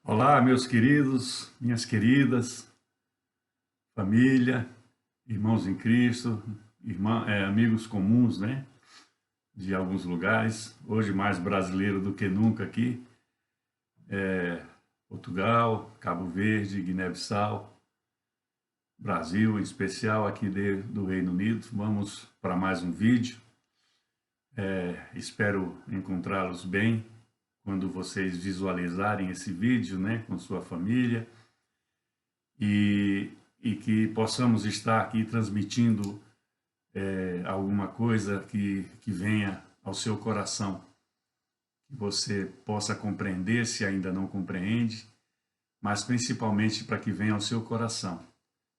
Olá, meus queridos, minhas queridas, família, irmãos em Cristo, amigos comuns, né, de alguns lugares. Hoje mais brasileiro do que nunca aqui, Portugal, Cabo Verde, Guiné-Bissau, Brasil, em especial aqui do Reino Unido. Vamos para mais um vídeo. Espero encontrá-los bem quando vocês visualizarem esse vídeo, né, com sua família. E que possamos estar aqui transmitindo alguma coisa que venha ao seu coração, que você possa compreender se ainda não compreende, mas principalmente para que venha ao seu coração.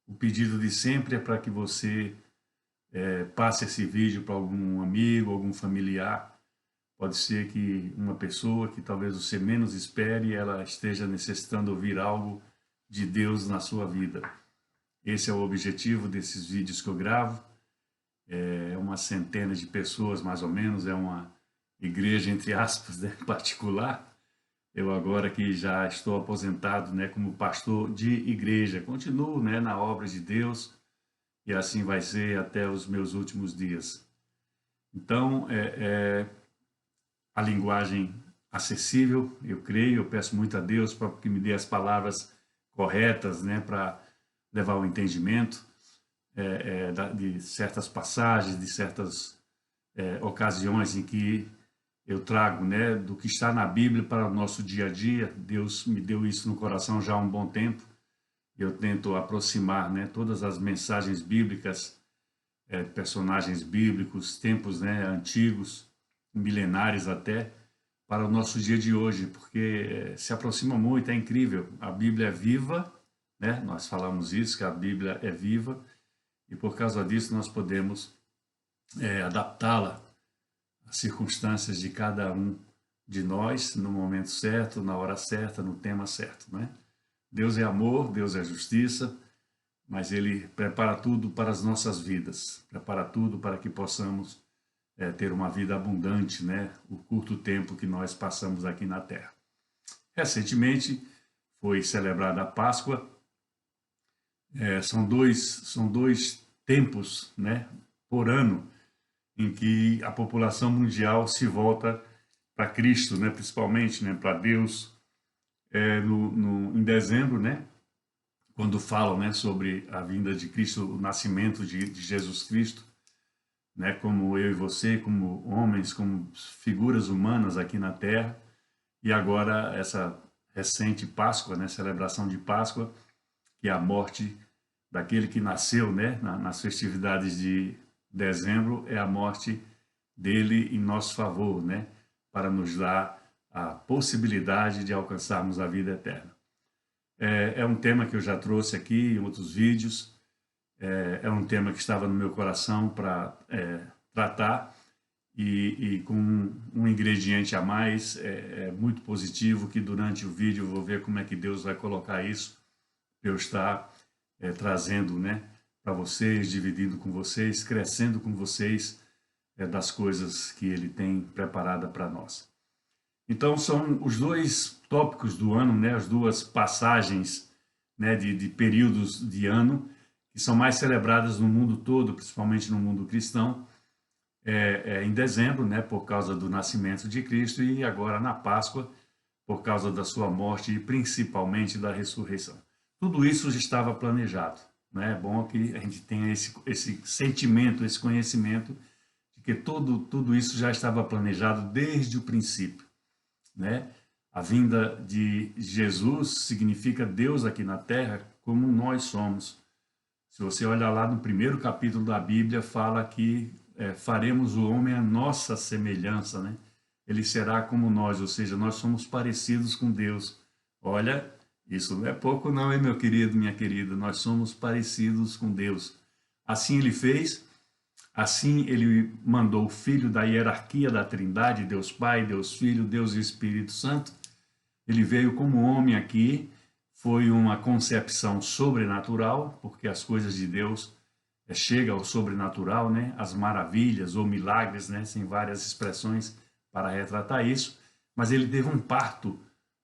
O pedido de sempre é para que você passe esse vídeo para algum amigo, algum familiar. Pode ser que uma pessoa que talvez você menos espere, ela esteja necessitando ouvir algo de Deus na sua vida. Esse é o objetivo desses vídeos que eu gravo. É uma centena de pessoas, mais ou menos, é uma igreja, entre aspas, né, particular. Eu agora que já estou aposentado, né, como pastor de igreja, continuo, né, na obra de Deus, e assim vai ser até os meus últimos dias. Então, a linguagem acessível, eu creio, eu peço muito a Deus para que me dê as palavras corretas, né, para levar o entendimento de certas passagens, de certas ocasiões em que eu trago, né, do que está na Bíblia para o nosso dia a dia. Deus me deu isso no coração já há um bom tempo. Eu tento aproximar, né, todas as mensagens bíblicas, personagens bíblicos, tempos, né, antigos, milenares até, para o nosso dia de hoje, porque se aproxima muito, é incrível. A Bíblia é viva, né? Nós falamos isso, que a Bíblia é viva, e por causa disso nós podemos adaptá-la às circunstâncias de cada um de nós, no momento certo, na hora certa, no tema certo, né? Deus é amor, Deus é justiça, mas Ele prepara tudo para as nossas vidas, prepara tudo para que possamos ter uma vida abundante, né? O curto tempo que nós passamos aqui na Terra. Recentemente foi celebrada a Páscoa. São dois tempos, né, por ano em que a população mundial se volta para Cristo, né, principalmente, né, para Deus. Em dezembro, né, quando falam, né, sobre a vinda de Cristo, o nascimento de Jesus Cristo, né, como eu e você, como homens, como figuras humanas aqui na Terra, e agora essa recente Páscoa, né, celebração de Páscoa, que é a morte daquele que nasceu, né, nas festividades de dezembro, é a morte dele em nosso favor, né, para nos dar a possibilidade de alcançarmos a vida eterna. É um tema que eu já trouxe aqui em outros vídeos. É um tema que estava no meu coração para tratar, e com um ingrediente a mais, muito positivo, que durante o vídeo eu vou ver como é que Deus vai colocar isso, para eu estar trazendo, né, para vocês, dividindo com vocês, crescendo com vocês das coisas que Ele tem preparada para nós. Então são os dois tópicos do ano, né, as duas passagens, né, de períodos de ano, que são mais celebradas no mundo todo, principalmente no mundo cristão, em dezembro, né, por causa do nascimento de Cristo, e agora na Páscoa, por causa da sua morte e principalmente da ressurreição. Tudo isso já estava planejado, né? É bom que a gente tenha esse sentimento, esse conhecimento de que tudo isso já estava planejado desde o princípio, né? A vinda de Jesus significa Deus aqui na Terra como nós somos. Se você olhar lá no primeiro capítulo da Bíblia, fala que faremos o homem à nossa semelhança, né? Ele será como nós, ou seja, nós somos parecidos com Deus. Olha, isso não é pouco não, hein, meu querido, minha querida? Nós somos parecidos com Deus. Assim Ele fez, assim Ele mandou o Filho da hierarquia da Trindade, Deus Pai, Deus Filho, Deus e Espírito Santo. Ele veio como homem aqui, foi uma concepção sobrenatural, porque as coisas de Deus chegam ao sobrenatural, né? As maravilhas ou milagres, né? Tem várias expressões para retratar isso, mas ele teve um parto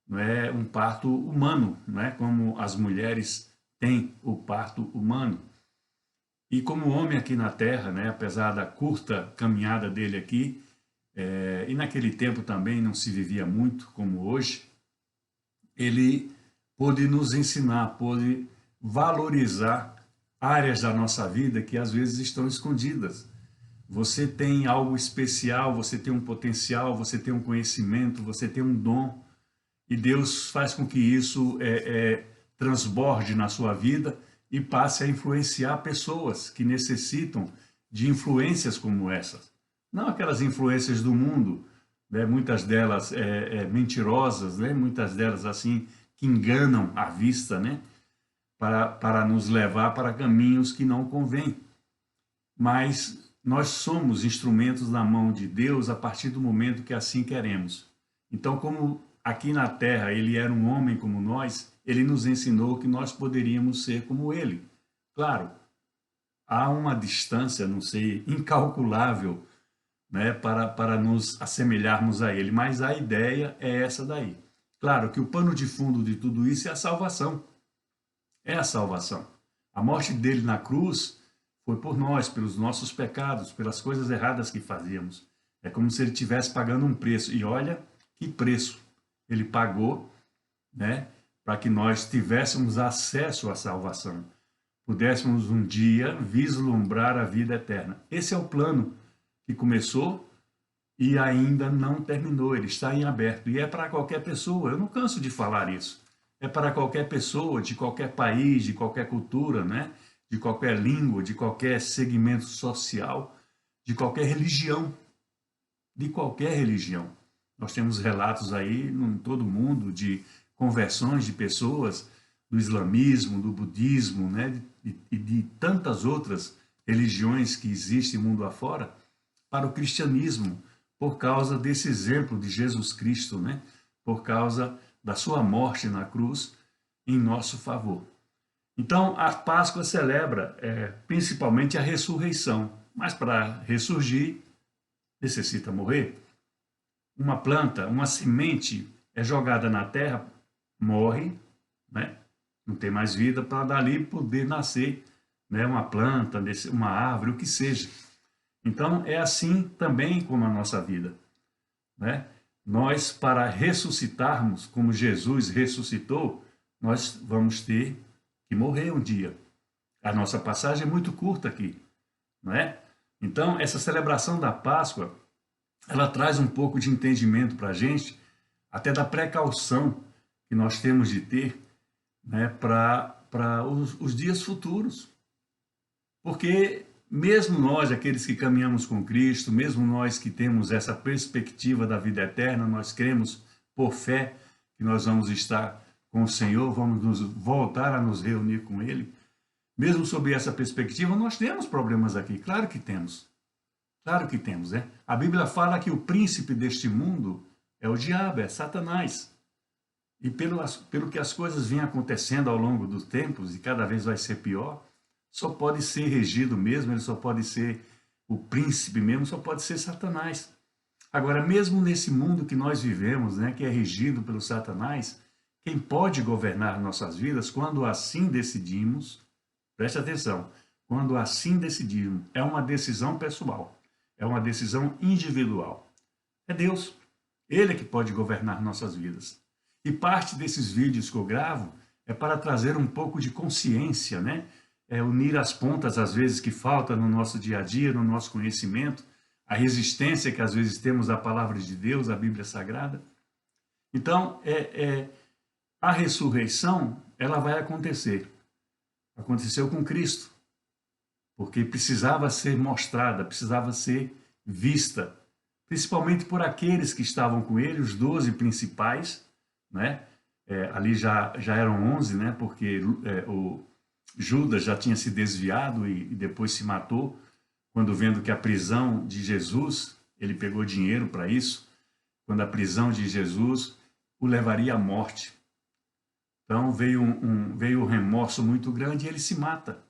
não é um parto humano, não é como as mulheres têm o parto humano. E como homem aqui na Terra, né, apesar da curta caminhada dele aqui, e naquele tempo também não se vivia muito como hoje, ele pôde nos ensinar, pôde valorizar áreas da nossa vida que às vezes estão escondidas. Você tem algo especial, você tem um potencial, você tem um conhecimento, você tem um dom, e Deus faz com que isso transborde na sua vida e passe a influenciar pessoas que necessitam de influências como essas. Não aquelas influências do mundo, né? Muitas delas mentirosas, né? Muitas delas assim que enganam a vista, né? Para nos levar para caminhos que não convêm. Mas nós somos instrumentos na mão de Deus a partir do momento que assim queremos. Então, como aqui na Terra ele era um homem como nós, ele nos ensinou que nós poderíamos ser como ele. Claro, há uma distância, não sei, incalculável, né, para nos assemelharmos a ele, mas a ideia é essa daí. Claro que o pano de fundo de tudo isso é a salvação. É a salvação. A morte dele na cruz foi por nós, pelos nossos pecados, pelas coisas erradas que fazíamos. É como se ele estivesse pagando um preço. E olha que preço ele pagou, né, para que nós tivéssemos acesso à salvação, pudéssemos um dia vislumbrar a vida eterna. Esse é o plano que começou e ainda não terminou, ele está em aberto. E é para qualquer pessoa, eu não canso de falar isso. É para qualquer pessoa, de qualquer país, de qualquer cultura, né? De qualquer língua, de qualquer segmento social, de qualquer religião. De qualquer religião. Nós temos relatos aí em todo o mundo de conversões de pessoas do islamismo, do budismo, né? E de tantas outras religiões que existem mundo afora, para o cristianismo, por causa desse exemplo de Jesus Cristo, né? Por causa da sua morte na cruz em nosso favor. Então, a Páscoa celebra principalmente a ressurreição, mas para ressurgir necessita morrer. Uma planta, uma semente é jogada na terra, morre, né? Não tem mais vida para dali poder nascer, né? Uma planta, uma árvore, o que seja. Então, é assim também como a nossa vida, né? Nós, para ressuscitarmos, como Jesus ressuscitou, nós vamos ter que morrer um dia. A nossa passagem é muito curta aqui, não é? Então, essa celebração da Páscoa, ela traz um pouco de entendimento para a gente, até da precaução que nós temos de ter, né, para os dias futuros. Porque mesmo nós, aqueles que caminhamos com Cristo, mesmo nós que temos essa perspectiva da vida eterna, nós cremos por fé que nós vamos estar com o Senhor, vamos nos voltar a nos reunir com Ele. Mesmo sob essa perspectiva, nós temos problemas aqui, claro que temos. Claro que temos, né? A Bíblia fala que o príncipe deste mundo é o diabo, é Satanás. E pelo que as coisas vêm acontecendo ao longo dos tempos, e cada vez vai ser pior, só pode ser regido mesmo, ele só pode ser o príncipe mesmo, só pode ser Satanás. Agora, mesmo nesse mundo que nós vivemos, né, que é regido pelo Satanás, quem pode governar nossas vidas, quando assim decidimos, preste atenção, quando assim decidimos, é uma decisão pessoal, é uma decisão individual. É Deus, Ele é que pode governar nossas vidas. E parte desses vídeos que eu gravo é para trazer um pouco de consciência, né? Unir as pontas, às vezes, que falta no nosso dia a dia, no nosso conhecimento, a resistência que às vezes temos à palavra de Deus, à Bíblia Sagrada. Então, a ressurreição, ela vai acontecer. Aconteceu com Cristo, porque precisava ser mostrada, precisava ser vista, principalmente por aqueles que estavam com ele, os 12 principais, né? Ali já eram 11, né? Porque o Judas já tinha se desviado e depois se matou, quando vendo que a prisão de Jesus, ele pegou dinheiro para isso, quando a prisão de Jesus o levaria à morte. Então veio um remorso muito grande e ele se mata,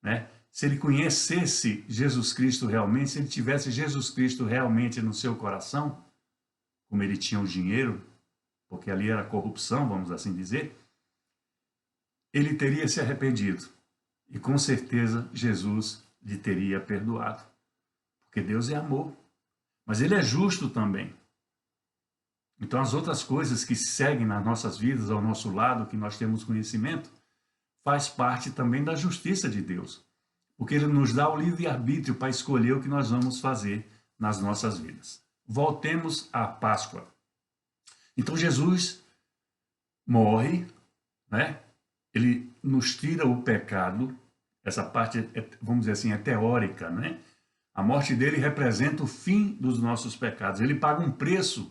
né? Se ele conhecesse Jesus Cristo realmente, se ele tivesse Jesus Cristo realmente no seu coração, como ele tinha o dinheiro, porque ali era corrupção, vamos assim dizer, ele teria se arrependido. E com certeza Jesus lhe teria perdoado. Porque Deus é amor. Mas ele é justo também. Então as outras coisas que seguem nas nossas vidas, ao nosso lado, que nós temos conhecimento, faz parte também da justiça de Deus. Porque ele nos dá o livre-arbítrio para escolher o que nós vamos fazer nas nossas vidas. Voltemos à Páscoa. Então Jesus morre, né? Ele nos tira o pecado. Essa parte, vamos dizer assim, é teórica, né? A morte dele representa o fim dos nossos pecados. Ele paga um preço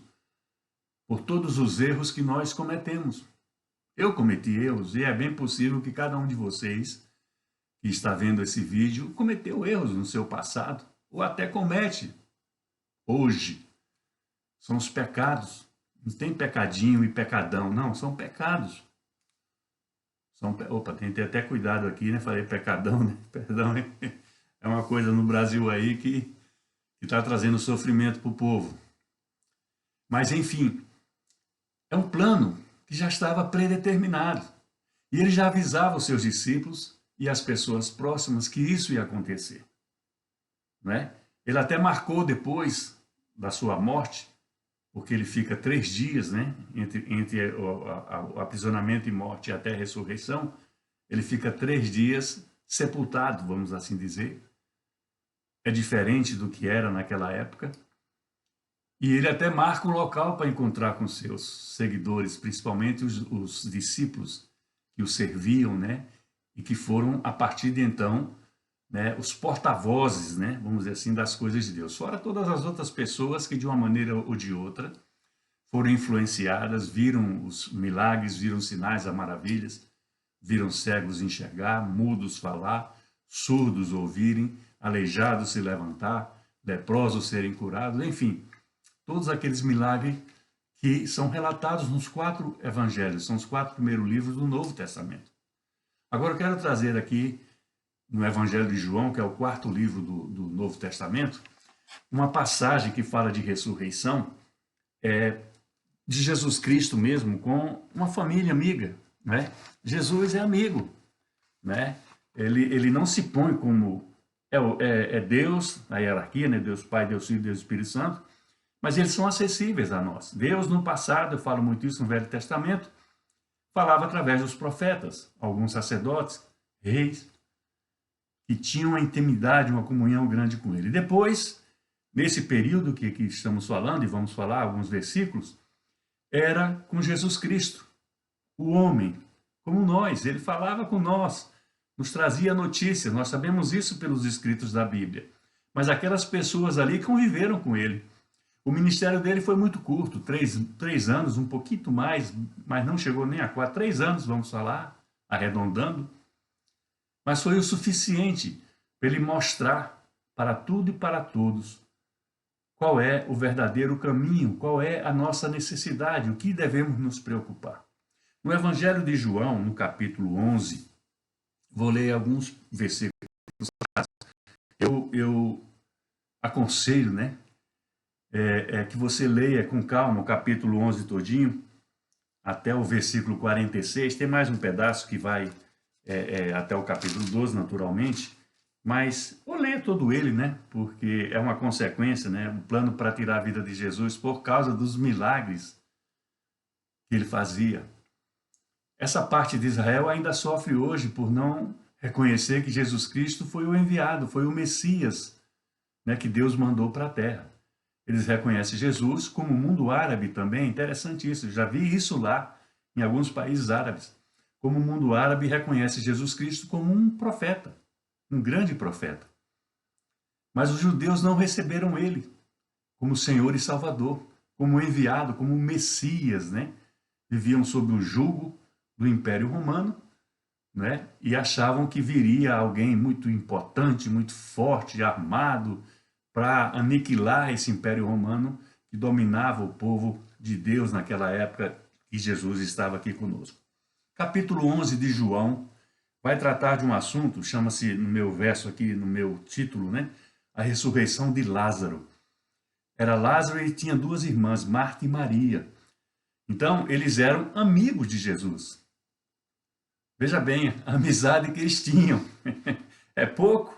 por todos os erros que nós cometemos. Eu cometi erros e é bem possível que cada um de vocês que está vendo esse vídeo cometeu erros no seu passado ou até comete hoje. São os pecados. Não tem pecadinho e pecadão, não, são pecados. Opa, tem que ter até cuidado aqui, né? Falei pecadão, né? Perdão, né? É uma coisa no Brasil aí que está trazendo sofrimento para o povo. Mas, enfim, é um plano que já estava predeterminado. E ele já avisava os seus discípulos e as pessoas próximas que isso ia acontecer. Né? Ele até marcou depois da sua morte, porque ele fica 3 dias, né, entre o aprisionamento e morte até a ressurreição, ele fica 3 dias sepultado, vamos assim dizer. É diferente do que era naquela época. E ele até marca um local para encontrar com seus seguidores, principalmente os discípulos que o serviam, né, e que foram, a partir de então, né, os porta-vozes, né, vamos dizer assim, das coisas de Deus. Fora todas as outras pessoas que, de uma maneira ou de outra, foram influenciadas, viram os milagres, viram sinais, as maravilhas, viram cegos enxergar, mudos falar, surdos ouvirem, aleijados se levantar, leprosos serem curados, enfim, todos aqueles milagres que são relatados nos 4 evangelhos, são os 4 primeiros livros do Novo Testamento. Agora eu quero trazer aqui, no Evangelho de João, que é o 4º livro do Novo Testamento, uma passagem que fala de ressurreição, de Jesus Cristo mesmo, com uma família amiga. Né? Jesus é amigo. Né? Ele não se põe como Deus, a hierarquia, né? Deus Pai, Deus Filho, Deus Espírito Santo, mas eles são acessíveis a nós. Deus, no passado, eu falo muito isso no Velho Testamento, falava através dos profetas, alguns sacerdotes, reis, que tinham uma intimidade, uma comunhão grande com ele. E depois, nesse período que estamos falando, e vamos falar alguns versículos, era com Jesus Cristo, o homem, como nós. Ele falava com nós, nos trazia notícias, nós sabemos isso pelos escritos da Bíblia. Mas aquelas pessoas ali conviveram com ele. O ministério dele foi muito curto, 3 anos, um pouquinho mais, mas não chegou nem a 4, 3 anos, vamos falar, arredondando. Mas foi o suficiente para ele mostrar para tudo e para todos qual é o verdadeiro caminho, qual é a nossa necessidade, o que devemos nos preocupar. No Evangelho de João, no capítulo 11, vou ler alguns versículos. Eu aconselho, né, que você leia com calma o capítulo 11 todinho, até o versículo 46. Tem mais um pedaço que vai até o capítulo 12, naturalmente, mas vou ler todo ele, né? Porque é uma consequência, né? Um plano para tirar a vida de Jesus por causa dos milagres que ele fazia. Essa parte de Israel ainda sofre hoje por não reconhecer que Jesus Cristo foi o enviado, foi o Messias, né, que Deus mandou para a terra. Eles reconhecem Jesus, como o mundo árabe também, interessante isso, já vi isso lá em alguns países árabes. Como o mundo árabe reconhece Jesus Cristo como um profeta, um grande profeta. Mas os judeus não receberam ele como Senhor e Salvador, como enviado, como Messias, né? Viviam sob o jugo do Império Romano, né? E achavam que viria alguém muito importante, muito forte, armado, para aniquilar esse Império Romano que dominava o povo de Deus naquela época que Jesus estava aqui conosco. Capítulo 11 de João vai tratar de um assunto, chama-se, no meu verso aqui, no meu título, né, a ressurreição de Lázaro. Era Lázaro e tinha 2 irmãs, Marta e Maria. Então, eles eram amigos de Jesus. Veja bem, a amizade que eles tinham. É pouco?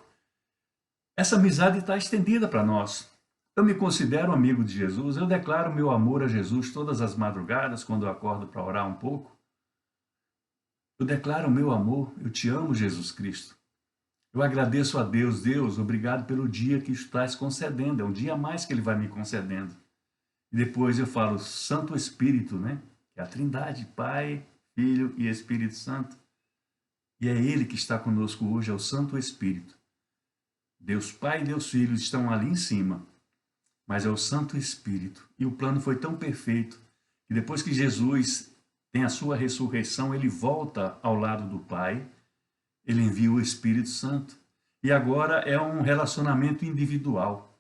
Essa amizade está estendida para nós. Eu me considero amigo de Jesus, eu declaro meu amor a Jesus todas as madrugadas, quando eu acordo para orar um pouco. Eu declaro o meu amor, eu te amo, Jesus Cristo. Eu agradeço a Deus, Deus, obrigado pelo dia que estás concedendo, é um dia a mais que Ele vai me concedendo. E depois eu falo, Santo Espírito, né? Que é a Trindade, Pai, Filho e Espírito Santo. E é Ele que está conosco hoje, é o Santo Espírito. Deus Pai e Deus Filho estão ali em cima, mas é o Santo Espírito. E o plano foi tão perfeito que depois que Jesus tem a sua ressurreição, ele volta ao lado do Pai, ele envia o Espírito Santo. E agora é um relacionamento individual.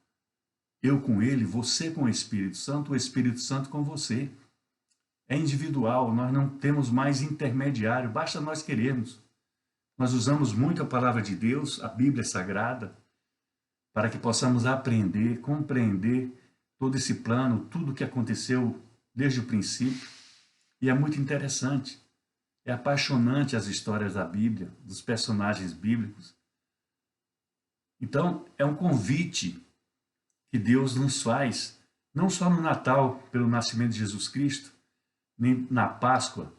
Eu com ele, você com o Espírito Santo com você. É individual, nós não temos mais intermediário, basta nós querermos. Nós usamos muito a palavra de Deus, a Bíblia Sagrada, para que possamos aprender, compreender todo esse plano, tudo o que aconteceu desde o princípio. E é muito interessante, é apaixonante as histórias da Bíblia, dos personagens bíblicos. Então, é um convite que Deus nos faz, não só no Natal, pelo nascimento de Jesus Cristo, nem na Páscoa,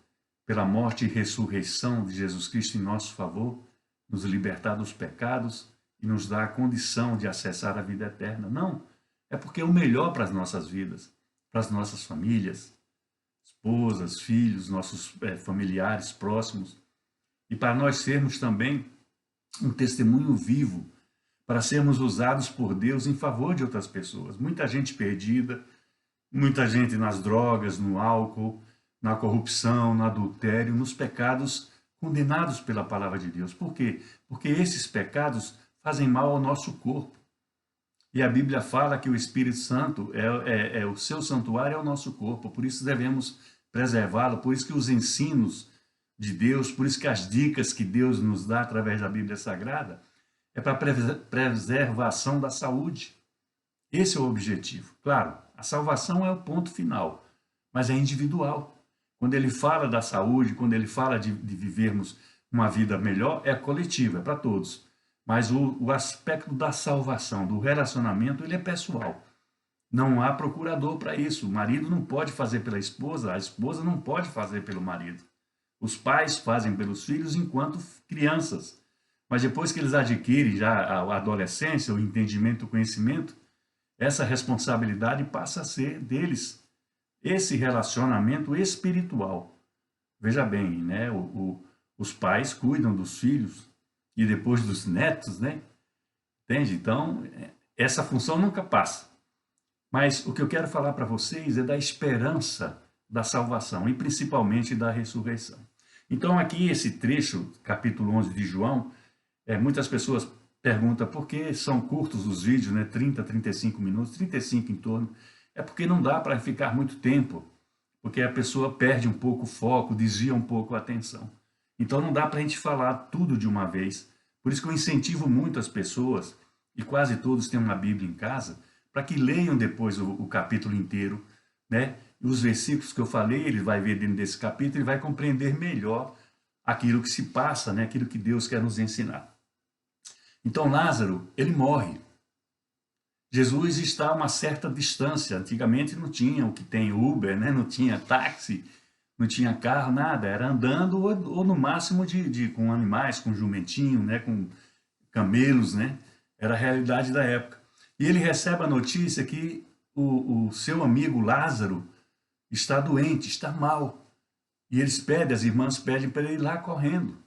pela morte e ressurreição de Jesus Cristo em nosso favor, nos libertar dos pecados e nos dar a condição de acessar a vida eterna. Não, é porque é o melhor para as nossas vidas, para as nossas famílias, esposas, filhos, nossos familiares próximos, e para nós sermos também um testemunho vivo, para sermos usados por Deus em favor de outras pessoas. Muita gente perdida, muita gente nas drogas, no álcool, na corrupção, no adultério, nos pecados condenados pela palavra de Deus. Por quê? Porque esses pecados fazem mal ao nosso corpo. E a Bíblia fala que o Espírito Santo é o seu santuário, é o nosso corpo, por isso devemos preservá-lo, por isso que os ensinos de Deus, por isso que as dicas que Deus nos dá através da Bíblia Sagrada, é para a preservação da saúde. Esse é o objetivo. Claro, a salvação é o ponto final, mas é individual. Quando ele fala da saúde, quando ele fala de vivermos uma vida melhor, é coletiva, é para todos. Mas o aspecto da salvação, do relacionamento, ele é pessoal. Não há procurador para isso. O marido não pode fazer pela esposa, a esposa não pode fazer pelo marido. Os pais fazem pelos filhos enquanto crianças. Mas depois que eles adquirem já a adolescência, o entendimento, o conhecimento, essa responsabilidade passa a ser deles. Esse relacionamento espiritual. Veja bem, né? Os pais cuidam dos filhos e depois dos netos, né? Entende? Então, essa função nunca passa. Mas o que eu quero falar para vocês é da esperança da salvação e principalmente da ressurreição. Então, aqui esse trecho, capítulo 11 de João, muitas pessoas perguntam por que são curtos os vídeos, né? 30, 35 minutos, 35 em torno. É porque não dá para ficar muito tempo, porque a pessoa perde um pouco o foco, desvia um pouco a atenção. Então não dá para a gente falar tudo de uma vez. Por isso que eu incentivo muito as pessoas, e quase todos têm uma Bíblia em casa, para que leiam depois o capítulo inteiro, né? E os versículos que eu falei, ele vai ver dentro desse capítulo e vai compreender melhor aquilo que se passa, né? Aquilo que Deus quer nos ensinar. Então Lázaro, ele morre. Jesus está a uma certa distância. Antigamente não tinha o que tem Uber, né? Não tinha táxi, não tinha carro, nada. Era andando ou no máximo com animais, com jumentinho, né? Com camelos, né? Era a realidade da época. E ele recebe a notícia que o seu amigo Lázaro está doente, está mal. E eles pedem, as irmãs pedem para ele ir lá correndo.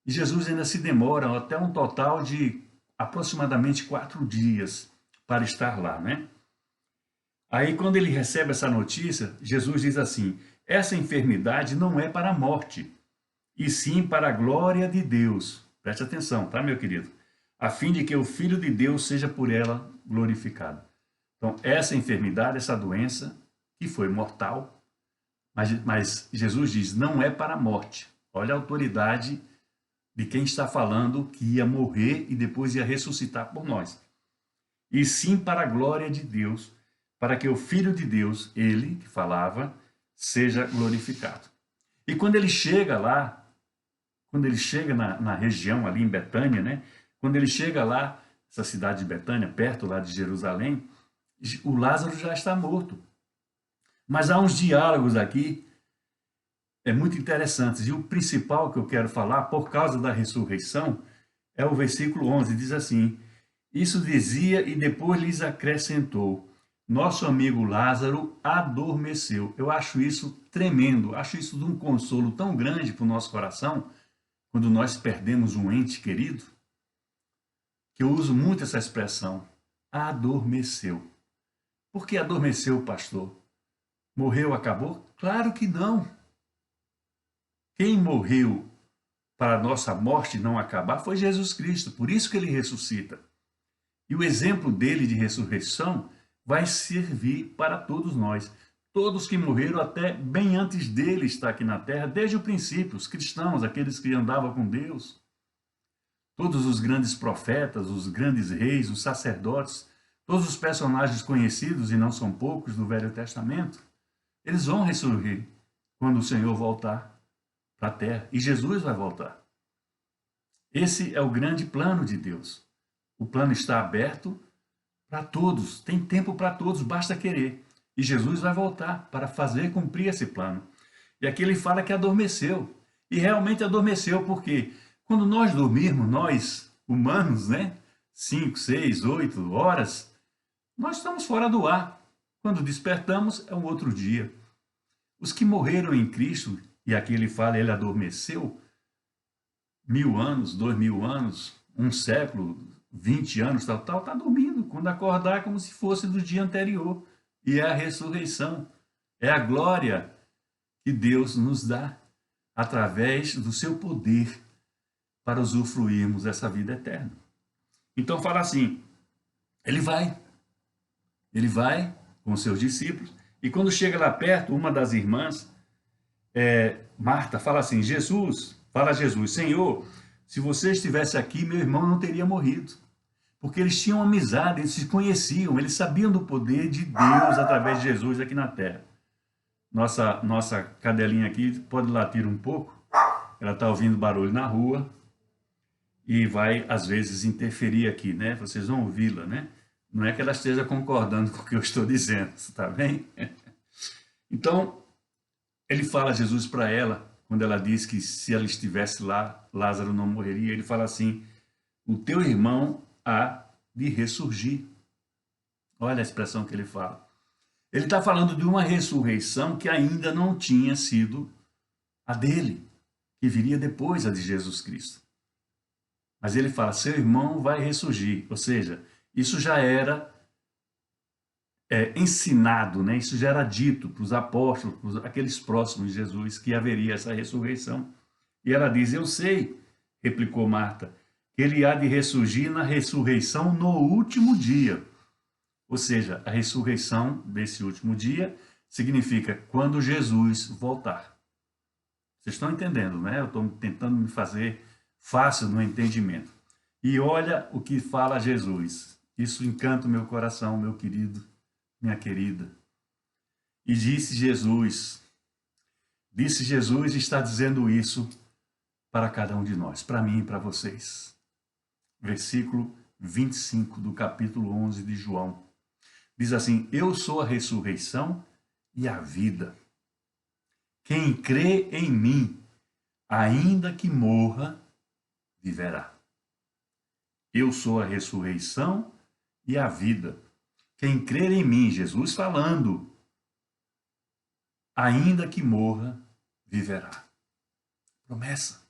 E Jesus ainda se demora até um total de aproximadamente 4 dias para estar lá, né? Aí, quando ele recebe essa notícia, Jesus diz assim: essa enfermidade não é para a morte, e sim para a glória de Deus. Preste atenção, tá, meu querido? A fim de que o Filho de Deus seja por ela glorificado. Então, essa enfermidade, essa doença, que foi mortal, mas Jesus diz, não é para a morte. Olha a autoridade de quem está falando que ia morrer e depois ia ressuscitar por nós. E sim para a glória de Deus, para que o Filho de Deus, ele que falava, seja glorificado. E quando ele chega lá, quando ele chega na região ali em Betânia, né? Quando ele chega lá, essa cidade de Betânia, perto lá de Jerusalém, o Lázaro já está morto. Mas há uns diálogos aqui muito interessantes. E o principal que eu quero falar, por causa da ressurreição, é o versículo 11. Diz assim: isso dizia e depois lhes acrescentou: nosso amigo Lázaro adormeceu. Eu acho isso tremendo, acho isso de um consolo tão grande para o nosso coração, quando nós perdemos um ente querido, que eu uso muito essa expressão, adormeceu. Por que adormeceu, pastor? Morreu, acabou? Claro que não. Quem morreu para a nossa morte não acabar foi Jesus Cristo, por isso que ele ressuscita. E o exemplo dele de ressurreição vai servir para todos nós. Todos que morreram até bem antes dele estar aqui na terra, desde o princípio, os cristãos, aqueles que andavam com Deus. Todos os grandes profetas, os grandes reis, os sacerdotes, todos os personagens conhecidos, e não são poucos, do Velho Testamento, eles vão ressurgir quando o Senhor voltar para a terra. E Jesus vai voltar. Esse é o grande plano de Deus. O plano está aberto para todos, tem tempo para todos, basta querer. E Jesus vai voltar para fazer cumprir esse plano. E aqui ele fala que adormeceu. E realmente adormeceu, porque quando nós dormirmos, nós, humanos, né? 5, 6, 8 horas, nós estamos fora do ar. Quando despertamos, é um outro dia. Os que morreram em Cristo, e aqui ele fala, ele adormeceu, 1000 anos, 2000 anos, um século, 20 anos, tal, está dormindo. Quando acordar é como se fosse do dia anterior. E é a ressurreição, é a glória que Deus nos dá através do seu poder para usufruirmos essa vida eterna. Então fala assim, ele vai com seus discípulos, e quando chega lá perto, uma das irmãs, Marta, fala assim, fala a Jesus, Senhor, se você estivesse aqui, meu irmão não teria morrido. Porque eles tinham amizade, eles se conheciam, eles sabiam do poder de Deus através de Jesus aqui na terra. Nossa cadelinha aqui pode latir um pouco, ela está ouvindo barulho na rua e vai, às vezes, interferir aqui, né? Vocês vão ouvi-la, né? Não é que ela esteja concordando com o que eu estou dizendo, está bem? Então, ele fala, Jesus, para ela, quando ela diz que se ela estivesse lá, Lázaro não morreria, ele fala assim, o teu irmão há de ressurgir. Olha a expressão que ele fala. Ele está falando de uma ressurreição que ainda não tinha sido a dele, que viria depois a de Jesus Cristo. Mas ele fala, seu irmão vai ressurgir. Ou seja, isso já era ensinado, né? Isso já era dito para os apóstolos, para aqueles próximos de Jesus, que haveria essa ressurreição. E ela diz, eu sei, replicou Marta, que ele há de ressurgir na ressurreição no último dia. Ou seja, a ressurreição desse último dia significa quando Jesus voltar. Vocês estão entendendo, né? Eu estou tentando me fazer fácil no entendimento. E olha o que fala Jesus. Isso encanta o meu coração, meu querido, minha querida. E disse Jesus está dizendo isso para cada um de nós, para mim e para vocês. Versículo 25 do capítulo 11 de João. Diz assim, eu sou a ressurreição e a vida. Quem crê em mim, ainda que morra, viverá. Eu sou a ressurreição e a vida. Quem crer em mim, Jesus falando, ainda que morra, viverá. Promessa.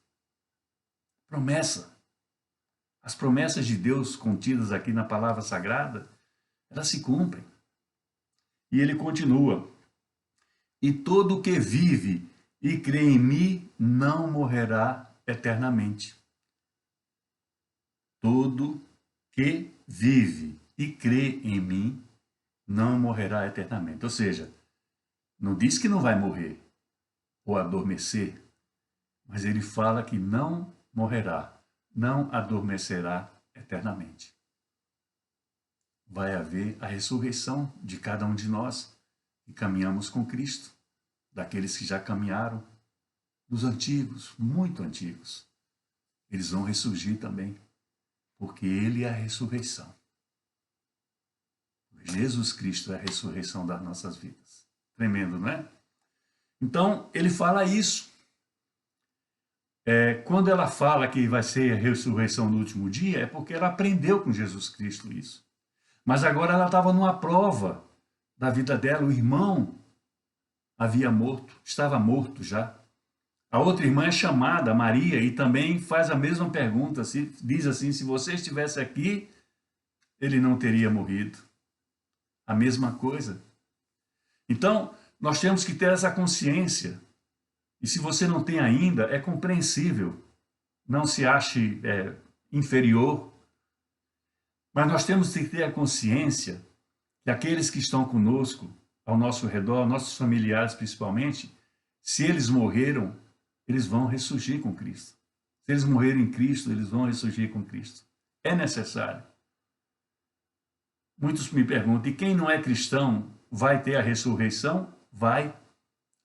Promessa. As promessas de Deus contidas aqui na palavra sagrada, elas se cumprem. E ele continua. E todo o que vive e crê em mim não morrerá eternamente. Todo que vive e crê em mim não morrerá eternamente. Ou seja, não diz que não vai morrer ou adormecer, mas ele fala que não morrerá, não adormecerá eternamente. Vai haver a ressurreição de cada um de nós que caminhamos com Cristo, daqueles que já caminharam, dos antigos, muito antigos. Eles vão ressurgir também, porque Ele é a ressurreição. Jesus Cristo é a ressurreição das nossas vidas. Tremendo, não é? Então, ele fala isso. Quando ela fala que vai ser a ressurreição no último dia, é porque ela aprendeu com Jesus Cristo isso. Mas agora ela estava numa prova da vida dela. O irmão havia morto, estava morto já. A outra irmã é chamada, Maria, e também faz a mesma pergunta. Diz assim, se você estivesse aqui, ele não teria morrido. A mesma coisa. Então, nós temos que ter essa consciência. E se você não tem ainda, é compreensível. Não se ache inferior. Mas nós temos que ter a consciência que aqueles que estão conosco, ao nosso redor, nossos familiares principalmente, se eles morreram, eles vão ressurgir com Cristo. Se eles morreram em Cristo, eles vão ressurgir com Cristo. É necessário. Muitos me perguntam, e quem não é cristão vai ter a ressurreição? Vai.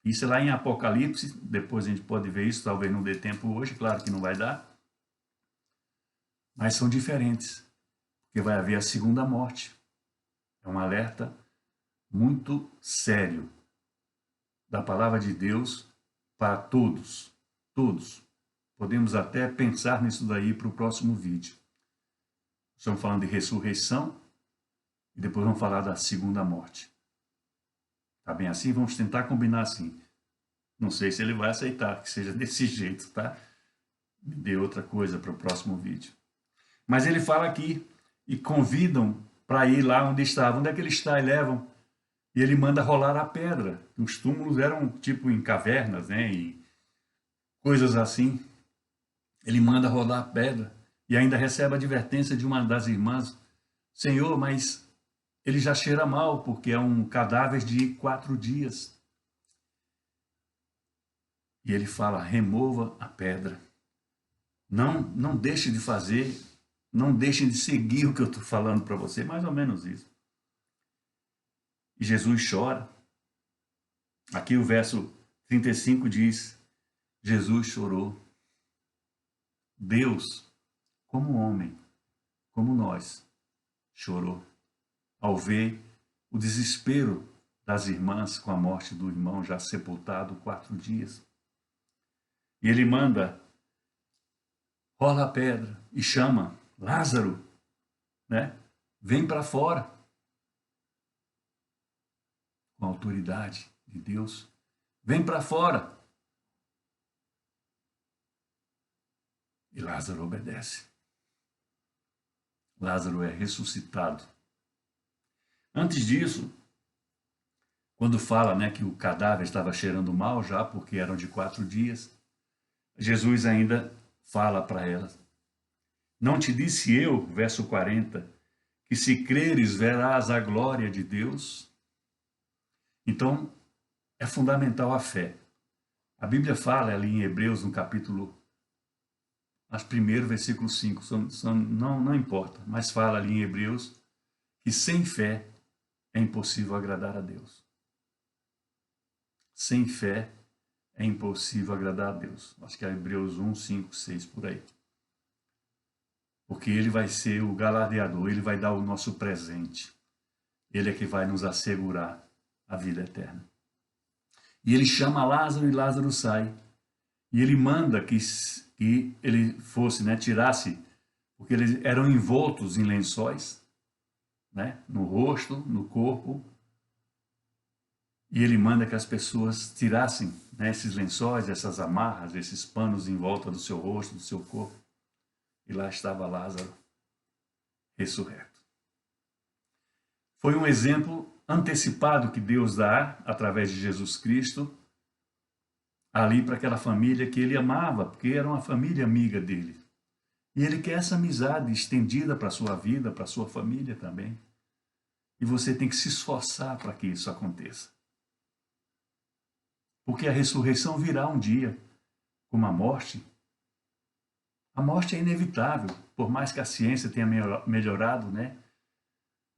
Isso é lá em Apocalipse, depois a gente pode ver isso, talvez não dê tempo hoje, claro que não vai dar. Mas são diferentes, porque vai haver a segunda morte. É um alerta muito sério da palavra de Deus para todos. Todos. Podemos até pensar nisso daí para o próximo vídeo. Estamos falando de ressurreição e depois vamos falar da segunda morte. Tá bem assim? Vamos tentar combinar assim. Não sei se ele vai aceitar que seja desse jeito, tá? Me dê outra coisa para o próximo vídeo. Mas ele fala aqui e convidam para ir lá onde estava. Onde é que ele está? E levam. E ele manda rolar a pedra. Os túmulos eram tipo em cavernas, né? E coisas assim. Ele manda rolar a pedra. E ainda recebe a advertência de uma das irmãs. Senhor, mas ele já cheira mal, porque é um cadáver de 4 dias. E ele fala, remova a pedra. Não deixe de fazer, não deixem de seguir o que eu estou falando para você, mais ou menos isso. E Jesus chora. Aqui o verso 35 diz, Jesus chorou. Deus, como homem, como nós, chorou ao ver o desespero das irmãs com a morte do irmão já sepultado 4 dias. E ele manda, rola a pedra e chama Lázaro, né? Vem para fora. Com a autoridade de Deus, vem para fora. E Lázaro obedece. Lázaro é ressuscitado. Antes disso, quando fala, né, que o cadáver estava cheirando mal já, porque eram de 4 dias, Jesus ainda fala para ela, não te disse eu, verso 40, que se creres verás a glória de Deus? Então, é fundamental a fé. A Bíblia fala ali em Hebreus, no capítulo, acho primeiro, versículo 5, não importa, mas fala ali em Hebreus que sem fé é impossível agradar a Deus. Sem fé é impossível agradar a Deus. Acho que é Hebreus 1, 5, 6, por aí. Porque ele vai ser o galardeador, ele vai dar o nosso presente. Ele é que vai nos assegurar a vida eterna. E ele chama Lázaro e Lázaro sai. E ele manda que ele fosse, né, tirasse, porque eles eram envoltos em lençóis, né, no rosto, no corpo. E ele manda que as pessoas tirassem, né, esses lençóis, essas amarras, esses panos em volta do seu rosto, do seu corpo. E lá estava Lázaro, ressurreto. Foi um exemplo antecipado que Deus dá, através de Jesus Cristo, ali para aquela família que ele amava, porque era uma família amiga dele. E ele quer essa amizade estendida para a sua vida, para a sua família também. E você tem que se esforçar para que isso aconteça. Porque a ressurreição virá um dia, como a morte. A morte é inevitável, por mais que a ciência tenha melhorado, né?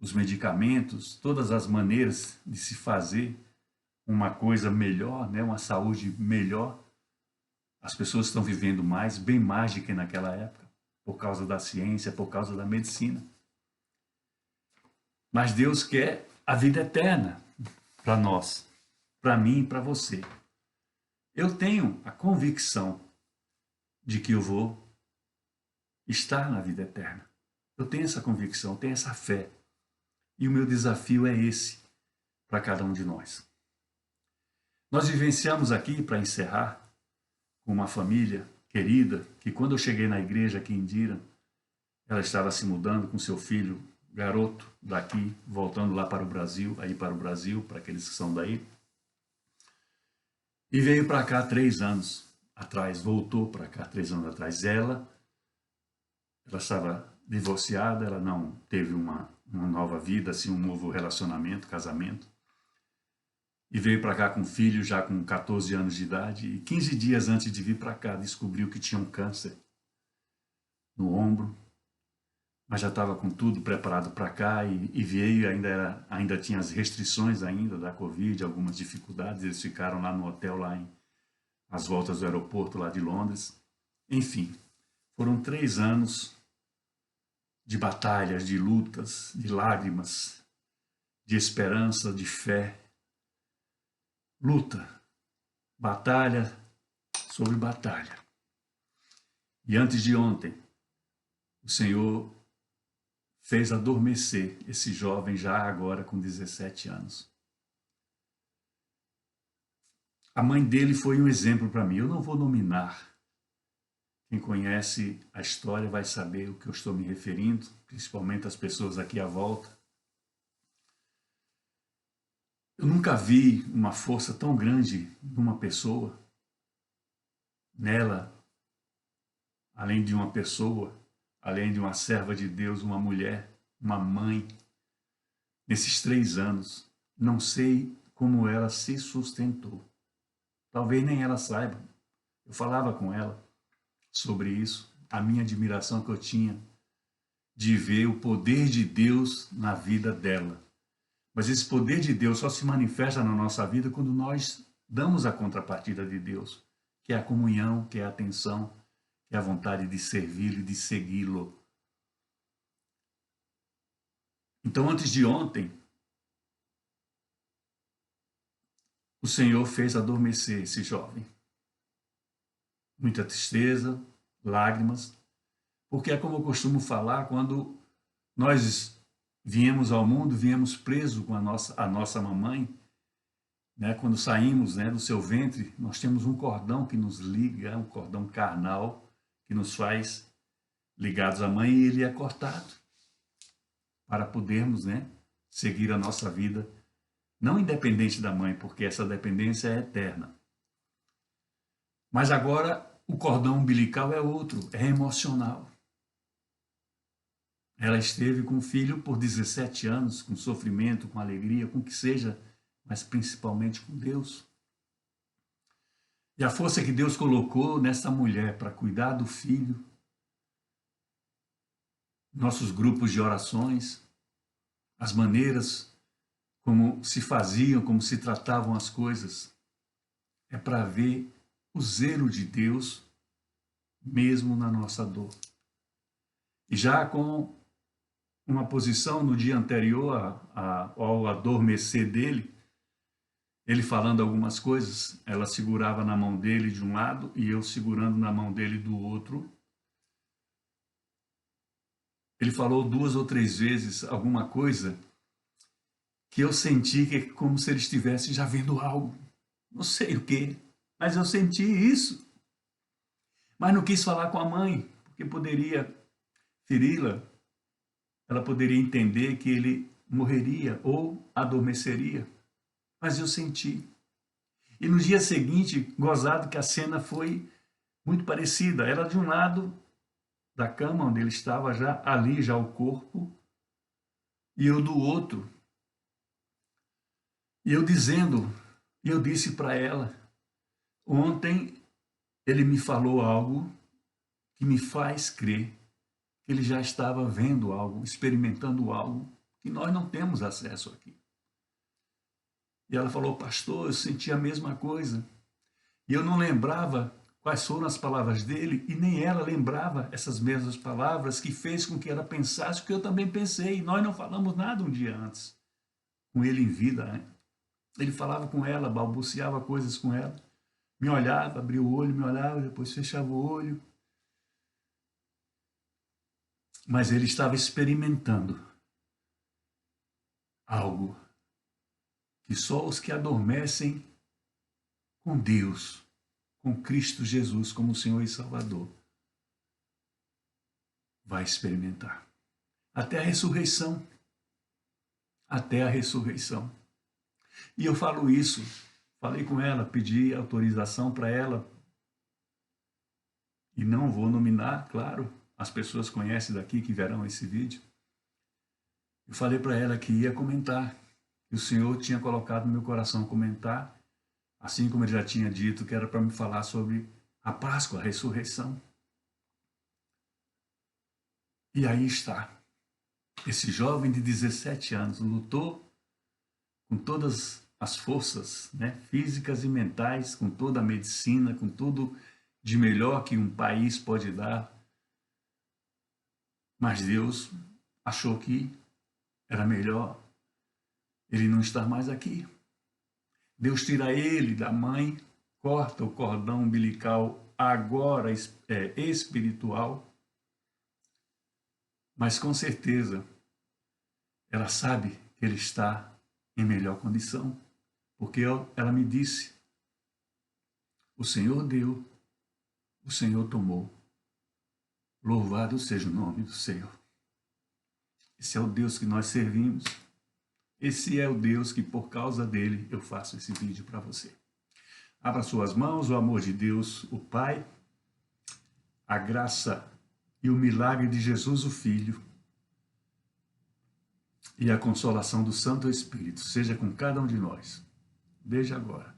Os medicamentos, todas as maneiras de se fazer, uma coisa melhor, né? Uma saúde melhor. As pessoas estão vivendo mais, bem mais do que naquela época, por causa da ciência, por causa da medicina. Mas Deus quer a vida eterna para nós, para mim e para você. Eu tenho a convicção de que eu vou estar na vida eterna. Eu tenho essa convicção, eu tenho essa fé. E o meu desafio é esse para cada um de nós. Nós vivenciamos aqui, para encerrar, com uma família querida, que quando eu cheguei na igreja aqui em Dira, ela estava se mudando com seu filho, garoto, daqui, voltando lá para o Brasil, para aqueles que são daí. E veio para cá 3 anos atrás, voltou para cá 3 anos atrás. Ela estava divorciada, ela não teve uma nova vida, assim, um novo relacionamento, casamento. E veio para cá com filho, já com 14 anos de idade. E 15 dias antes de vir para cá, descobriu que tinha um câncer no ombro. Mas já estava com tudo preparado para cá e veio, ainda tinha as restrições ainda da Covid, algumas dificuldades. Eles ficaram lá no hotel, lá às voltas do aeroporto lá de Londres. Enfim, foram 3 anos de batalhas, de lutas, de lágrimas, de esperança, de fé. Luta, batalha sobre batalha. E antes de ontem, o Senhor fez adormecer esse jovem já agora com 17 anos. A mãe dele foi um exemplo para mim. Eu não vou nominar. Quem conhece a história vai saber o que eu estou me referindo, principalmente as pessoas aqui à volta. Eu nunca vi uma força tão grande numa pessoa, nela, além de uma pessoa, além de uma serva de Deus, uma mulher, uma mãe. Nesses 3 anos, não sei como ela se sustentou. Talvez nem ela saiba. Eu falava com ela sobre isso, a minha admiração que eu tinha de ver o poder de Deus na vida dela. Mas esse poder de Deus só se manifesta na nossa vida quando nós damos a contrapartida de Deus, que é a comunhão, que é a atenção, que é a vontade de servi-lo e de segui-lo. Então, antes de ontem, o Senhor fez adormecer esse jovem. Muita tristeza, lágrimas, porque é como eu costumo falar, quando nós viemos ao mundo, viemos presos com a nossa mamãe, né? Quando saímos, né, do seu ventre, nós temos um cordão que nos liga, um cordão carnal, que nos faz ligados à mãe, e ele é cortado para podermos, né, seguir a nossa vida, não independente da mãe, porque essa dependência é eterna. Mas agora o cordão umbilical é outro, é emocional. Ela esteve com o filho por 17 anos, com sofrimento, com alegria, com o que seja, mas principalmente com Deus. E a força que Deus colocou nessa mulher para cuidar do filho, nossos grupos de orações, as maneiras como se faziam, como se tratavam as coisas, é para ver o zelo de Deus mesmo na nossa dor. E já com uma posição no dia anterior ao adormecer dele, ele falando algumas coisas, ela segurava na mão dele de um lado e eu segurando na mão dele do outro. Ele falou 2 ou 3 vezes alguma coisa que eu senti que é como se ele estivesse já vendo algo. Não sei o quê, mas eu senti isso. Mas não quis falar com a mãe, porque poderia feri-la. Ela poderia entender que ele morreria ou adormeceria. Mas eu senti. E no dia seguinte, gozado que a cena foi muito parecida. Ela de um lado da cama onde ele estava, já ali já o corpo, e eu do outro. E eu disse para ela, ontem ele me falou algo que me faz crer que ele já estava vendo algo, experimentando algo que nós não temos acesso aqui. E ela falou, pastor, eu senti a mesma coisa. E eu não lembrava quais foram as palavras dele, e nem ela lembrava essas mesmas palavras, que fez com que ela pensasse o que eu também pensei. Nós não falamos nada um dia antes, com ele em vida, né? Ele falava com ela, balbuciava coisas com ela, me olhava, abria o olho, me olhava, depois fechava o olho. Mas ele estava experimentando algo que só os que adormecem com Deus, com Cristo Jesus como Senhor e Salvador, vai experimentar. Até a ressurreição. Até a ressurreição. E eu falo isso, falei com ela, pedi autorização para ela, e não vou nominar, claro, as pessoas conhecem daqui que verão esse vídeo. Eu falei para ela que ia comentar, que o Senhor tinha colocado no meu coração comentar, assim como ele já tinha dito que era para me falar sobre a Páscoa, a ressurreição. E aí está. Esse jovem de 17 anos lutou com todas as forças, né, físicas e mentais, com toda a medicina, com tudo de melhor que um país pode dar. Mas Deus achou que era melhor ele não estar mais aqui. Deus tira ele da mãe, corta o cordão umbilical agora espiritual, mas com certeza ela sabe que ele está em melhor condição, porque ela me disse, o Senhor deu, o Senhor tomou, louvado seja o nome do Senhor. Esse é o Deus que nós servimos, esse é o Deus que por causa dele eu faço esse vídeo para você. Abra suas mãos, o amor de Deus, o Pai, a graça e o milagre de Jesus, o Filho, e a consolação do Santo Espírito seja com cada um de nós, desde agora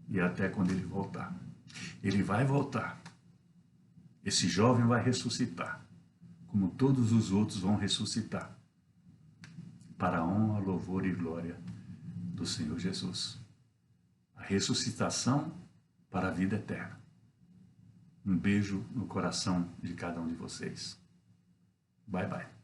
e até quando ele voltar. Ele vai voltar. Esse jovem vai ressuscitar, como todos os outros vão ressuscitar, para a honra, louvor e glória do Senhor Jesus. A ressuscitação para a vida eterna. Um beijo no coração de cada um de vocês. Bye, bye.